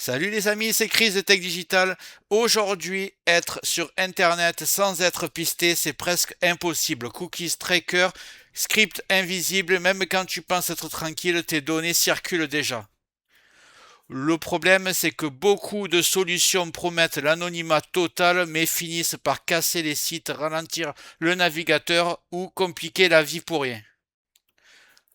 Salut les amis, c'est Chris de Tech Digital. Aujourd'hui, être sur Internet sans être pisté, c'est presque impossible. Cookies, tracker, script invisible, même quand tu penses être tranquille, tes données circulent déjà. Le problème, c'est que beaucoup de solutions promettent l'anonymat total, mais finissent par casser les sites, ralentir le navigateur ou compliquer la vie pour rien.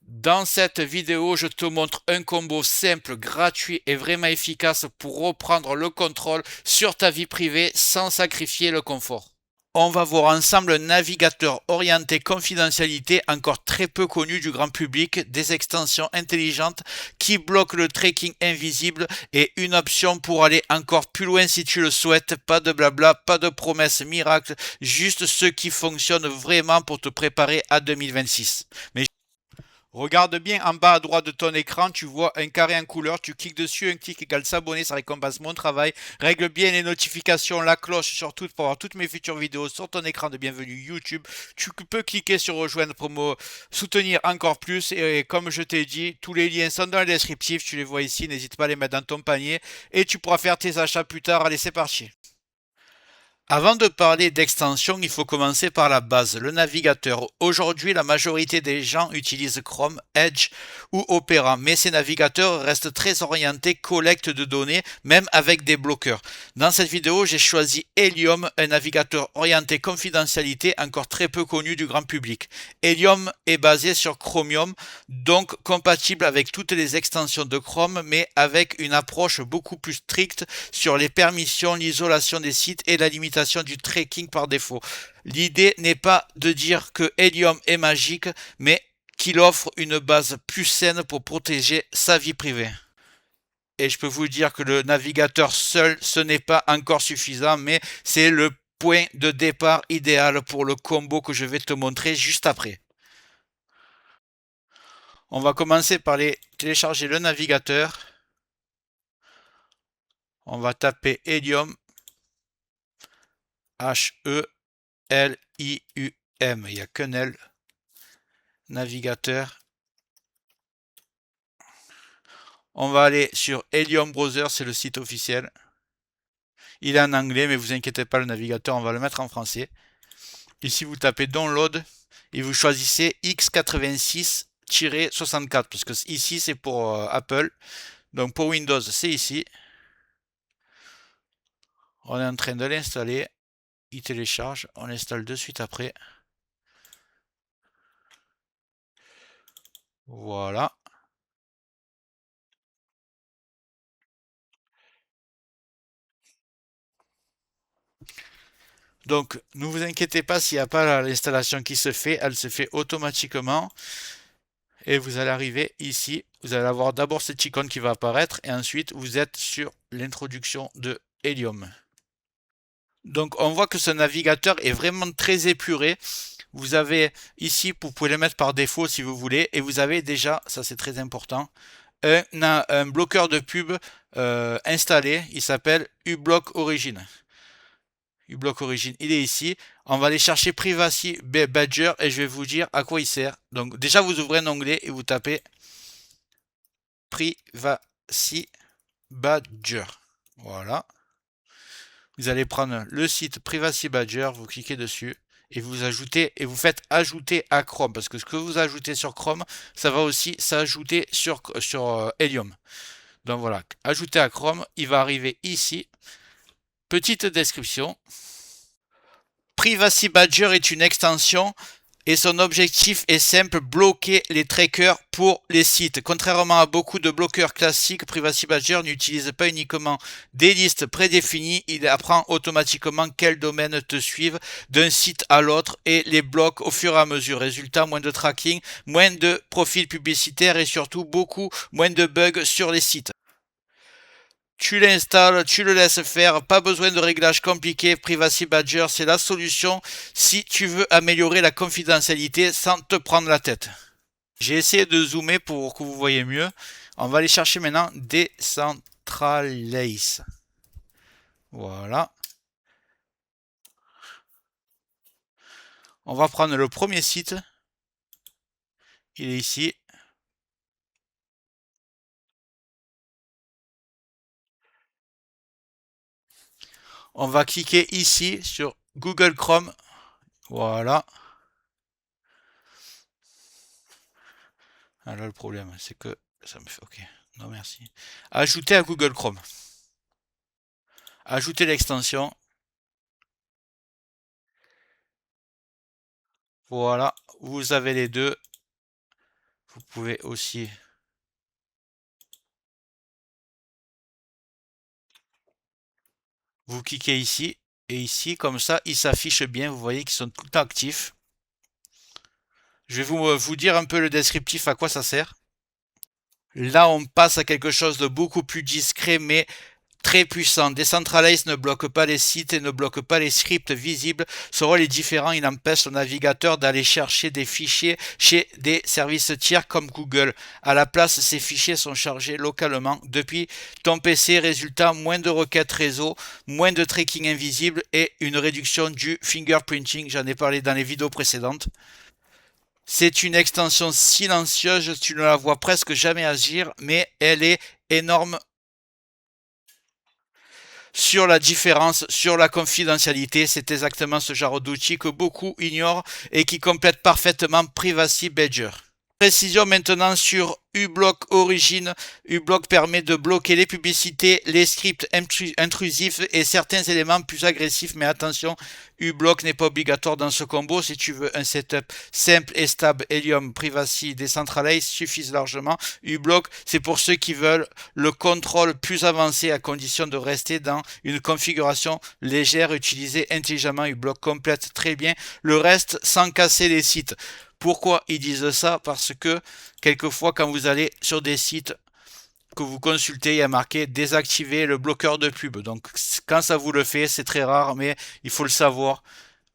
Dans cette vidéo, je te montre un combo simple, gratuit et vraiment efficace pour reprendre le contrôle sur ta vie privée sans sacrifier le confort. On va voir ensemble un navigateur orienté confidentialité encore très peu connu du grand public, des extensions intelligentes qui bloquent le tracking invisible et une option pour aller encore plus loin si tu le souhaites. Pas de blabla, pas de promesses miracles, juste ce qui fonctionne vraiment pour te préparer à 2026. Mais regarde bien en bas à droite de ton écran, tu vois un carré en couleur, tu cliques dessus, un clic égale s'abonner, ça récompense mon travail. Règle bien les notifications, la cloche surtout pour avoir toutes mes futures vidéos sur ton écran de bienvenue YouTube. Tu peux cliquer sur rejoindre pour me soutenir encore plus et comme je t'ai dit, tous les liens sont dans le descriptif, tu les vois ici, n'hésite pas à les mettre dans ton panier et tu pourras faire tes achats plus tard. Allez, c'est parti. Avant de parler d'extension, il faut commencer par la base, le navigateur. Aujourd'hui, la majorité des gens utilisent Chrome, Edge ou Opera, mais ces navigateurs restent très orientés collecte de données, même avec des bloqueurs. Dans cette vidéo, j'ai choisi Helium, un navigateur orienté confidentialité encore très peu connu du grand public. Helium est basé sur Chromium, donc compatible avec toutes les extensions de Chrome, mais avec une approche beaucoup plus stricte sur les permissions, l'isolation des sites et la limitation du tracking par défaut. L'idée n'est pas de dire que Helium est magique, mais qu'il offre une base plus saine pour protéger sa vie privée. Et je peux vous dire que le navigateur seul, ce n'est pas encore suffisant, mais c'est le point de départ idéal pour le combo que je vais te montrer juste après. On va commencer par télécharger le navigateur. On va taper Helium, H-E-L-I-U-M, il n'y a qu'un L. Navigateur. On va aller sur Helium Browser, c'est le site officiel. Il est en anglais, mais vous inquiétez pas, le navigateur, on va le mettre en français. Ici, vous tapez Download et vous choisissez x86-64, parce que ici, c'est pour Apple. Donc pour Windows, c'est ici. On est en train de l'installer. Il télécharge. On l'installe de suite après. Voilà. Donc, ne vous inquiétez pas s'il n'y a pas l'installation qui se fait, elle se fait automatiquement. Et vous allez arriver ici, vous allez avoir d'abord cette icône qui va apparaître, et ensuite vous êtes sur l'introduction de Helium. Donc on voit que ce navigateur est vraiment très épuré. Vous avez ici, vous pouvez le mettre par défaut si vous voulez, et vous avez déjà, ça c'est très important, un bloqueur de pub installé, il s'appelle uBlock Origin. uBlock Origin, il est ici. On va aller chercher Privacy Badger et je vais vous dire à quoi il sert. Donc déjà vous ouvrez un onglet et vous tapez Privacy Badger. Voilà. Vous allez prendre le site Privacy Badger, vous cliquez dessus et vous ajoutez et vous faites ajouter à Chrome parce que ce que vous ajoutez sur Chrome, ça va aussi s'ajouter sur Helium. Donc voilà, ajouter à Chrome, il va arriver ici. Petite description. Privacy Badger est une extension et son objectif est simple, bloquer les trackers pour les sites. Contrairement à beaucoup de bloqueurs classiques, Privacy Badger n'utilise pas uniquement des listes prédéfinies, il apprend automatiquement quels domaines te suivent d'un site à l'autre et les bloque au fur et à mesure. Résultat, moins de tracking, moins de profils publicitaires et surtout beaucoup moins de bugs sur les sites. Tu l'installes, tu le laisses faire, pas besoin de réglages compliqués. Privacy Badger, c'est la solution si tu veux améliorer la confidentialité sans te prendre la tête. J'ai essayé de zoomer pour que vous voyez mieux. On va aller chercher maintenant Decentralize. Voilà. On va prendre le premier site. Il est ici. On va cliquer ici sur Google Chrome. Voilà. Alors le problème, c'est que ça me fait... Ok, non merci. Ajouter à Google Chrome. Ajouter l'extension. Voilà, vous avez les deux. Vous pouvez aussi... Vous cliquez ici. Et ici, comme ça, ils s'affichent bien. Vous voyez qu'ils sont tout le temps actifs. Je vais vous dire un peu le descriptif, à quoi ça sert. Là, on passe à quelque chose de beaucoup plus discret, mais très puissant. Decentralize ne bloque pas les sites et ne bloque pas les scripts visibles. Ce rôle est différent, il empêche le navigateur d'aller chercher des fichiers chez des services tiers comme Google. À la place, ces fichiers sont chargés localement depuis ton PC. Résultat, moins de requêtes réseau, moins de tracking invisible et une réduction du fingerprinting. J'en ai parlé dans les vidéos précédentes. C'est une extension silencieuse, tu ne la vois presque jamais agir, mais elle est énorme sur la différence, sur la confidentialité. C'est exactement ce genre d'outil que beaucoup ignorent et qui complète parfaitement Privacy Badger. Précision maintenant sur uBlock Origin. uBlock permet de bloquer les publicités, les scripts intrusifs et certains éléments plus agressifs. Mais attention, uBlock n'est pas obligatoire dans ce combo. Si tu veux un setup simple et stable, Helium, Privacy, Decentralize suffisent largement. uBlock, c'est pour ceux qui veulent le contrôle plus avancé à condition de rester dans une configuration légère. Utilisée intelligemment, uBlock complète très bien le reste sans casser les sites. Pourquoi ils disent ça? Parce que quelquefois, quand vous allez sur des sites que vous consultez, il y a marqué désactiver le bloqueur de pub. Donc, quand ça vous le fait, c'est très rare, mais il faut le savoir.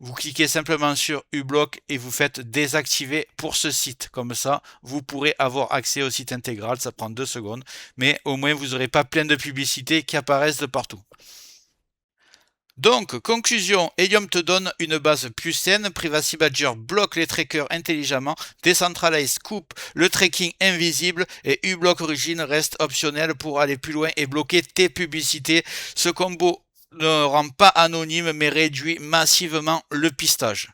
Vous cliquez simplement sur uBlock et vous faites désactiver pour ce site. Comme ça, vous pourrez avoir accès au site intégral. Ça prend 2 secondes. Mais au moins, vous n'aurez pas plein de publicités qui apparaissent de partout. Donc, conclusion, Helium te donne une base plus saine, Privacy Badger bloque les trackers intelligemment, Decentralize coupe le tracking invisible et uBlock Origin reste optionnel pour aller plus loin et bloquer tes publicités. Ce combo ne rend pas anonyme mais réduit massivement le pistage.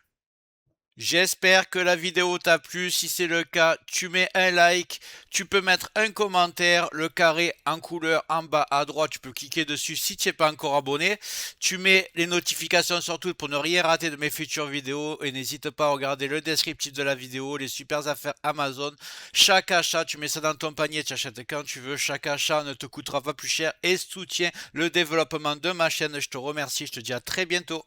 J'espère que la vidéo t'a plu. Si c'est le cas, tu mets un like, tu peux mettre un commentaire, le carré en couleur en bas à droite, tu peux cliquer dessus si tu n'es pas encore abonné. Tu mets les notifications surtout pour ne rien rater de mes futures vidéos et n'hésite pas à regarder le descriptif de la vidéo, les super affaires Amazon. Chaque achat, tu mets ça dans ton panier, tu achètes quand tu veux. Chaque achat ne te coûtera pas plus cher et soutient le développement de ma chaîne. Je te remercie, je te dis à très bientôt.